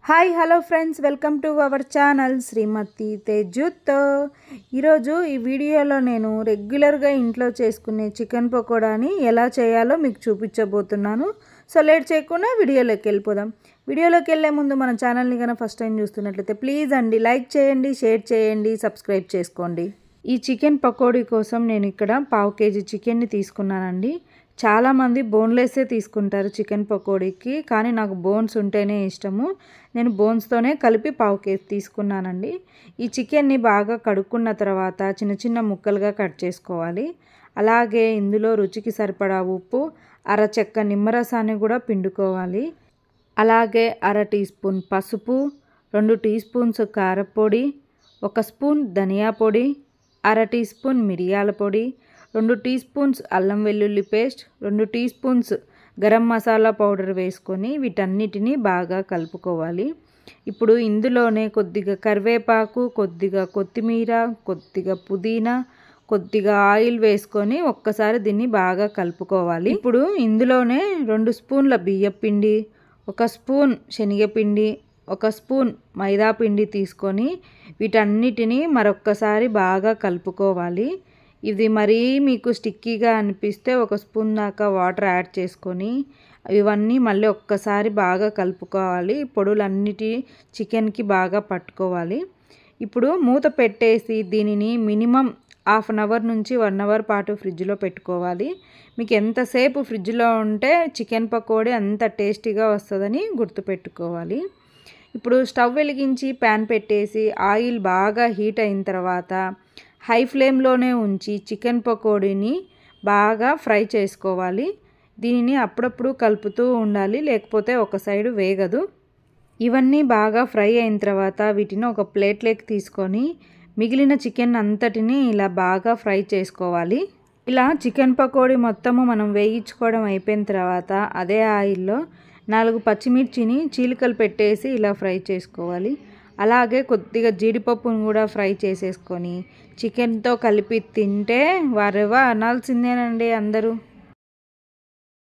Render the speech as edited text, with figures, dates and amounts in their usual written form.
Hi hello friends, welcome to our channel Srimathi తేజుతో. ఈరోజు ఈ వీడియోలో నేను రెగ్యులర్గా ఇంట్లో చేసుకునే చికెన్ పకోడాని ఎలా చేయాలో మీకు చూపించబోతున్నాను. సో లేట్ చేయకుండా వీడియోలోకి వెళ్ళిపోదాం. వీడియోలోకి వెళ్ళే ముందు మన ఛానల్ని కనుక ఫస్ట్ టైం చూస్తున్నట్లయితే ప్లీజ్ అండి లైక్ చేయండి, షేర్ చేయండి, సబ్స్క్రైబ్ చేసుకోండి. ఈ చికెన్ పకోడీ కోసం నేను ఇక్కడ 1/2 kg చికెన్ని తీసుకున్నానండి. చాలామంది బోన్లెస్సే తీసుకుంటారు చికెన్ పకోడీకి, కానీ నాకు బోన్స్ ఉంటేనే ఇష్టము. నేను బోన్స్తోనే కలిపి 1/2 kg తీసుకున్నానండి. ఈ చికెన్ని బాగా కడుక్కున్న తర్వాత చిన్న చిన్న ముక్కలుగా కట్ చేసుకోవాలి. అలాగే ఇందులో రుచికి సరిపడా ఉప్పు, అరచెక్క నిమ్మరసాన్ని కూడా పిండుకోవాలి. అలాగే 1/2 టీ స్పూన్ పసుపు, 2 టీ స్పూన్స్ కారపొడి, 1 స్పూన్ ధనియా పొడి, 1/2 టీ స్పూన్ మిరియాల పొడి, 2 టీ స్పూన్స్ అల్లం వెల్లుల్లి paste, 2 teaspoons garam masala powder వేసుకొని వీటన్నిటిని బాగా కలుపుకోవాలి. ఇప్పుడు ఇందులోనే కొద్దిగా కరివేపాకు, కొద్దిగా కొత్తిమీర, కొద్దిగా పుదీనా, కొద్దిగా ఆయిల్ వేసుకొని ఒక్కసారి దీన్ని బాగా కలుపుకోవాలి. ఇప్పుడు ఇందులోనే 2 స్పూన్ల బియ్యపిండి, 1 స్పూన్ శనగపిండి, 1 స్పూన్ మైదా పిండి తీసుకొని వీటన్నిటిని మరొక్కసారి బాగా కలుపుకోవాలి. ఇది మరీ మీకు స్టిక్కీగా అనిపిస్తే 1 స్పూన్ దాకా వాటర్ యాడ్ చేసుకొని ఇవన్నీ మళ్ళీ ఒక్కసారి బాగా కలుపుకోవాలి. పొడులన్నిటి చికెన్కి బాగా పట్టుకోవాలి. ఇప్పుడు మూత పెట్టేసి దీనిని మినిమం 1/2 అవర్ నుంచి 1 అవర్ పాటు ఫ్రిడ్జ్లో పెట్టుకోవాలి. మీకు ఎంతసేపు ఫ్రిడ్జ్లో ఉంటే చికెన్ పకోడీ అంత టేస్టీగా వస్తుందని గుర్తుపెట్టుకోవాలి. ఇప్పుడు స్టవ్ వెలిగించి ప్యాన్ పెట్టేసి ఆయిల్ బాగా హీట్ అయిన తర్వాత హై ఫ్లేమ్లోనే ఉంచి చికెన్ పకోడీని బాగా ఫ్రై చేసుకోవాలి. దీనిని అప్పుడప్పుడు కలుపుతూ ఉండాలి, లేకపోతే ఒక సైడు వేగదు. ఇవన్నీ బాగా ఫ్రై అయిన తర్వాత వీటిని ఒక ప్లేట్లోకి తీసుకొని మిగిలిన చికెన్ అంతటిని ఇలా బాగా ఫ్రై చేసుకోవాలి. ఇలా చికెన్ పకోడీ మొత్తము మనం వేయించుకోవడం అయిపోయిన తర్వాత అదే ఆయిల్లో 4 పచ్చిమిర్చిని చీలికలు పెట్టేసి ఇలా ఫ్రై చేసుకోవాలి. అలాగే కొద్దిగా జీడిపప్పును కూడా ఫ్రై చేసేసుకొని చికెన్తో కలిపి తింటే వారెవా అనాల్సిందేనండి అందరూ.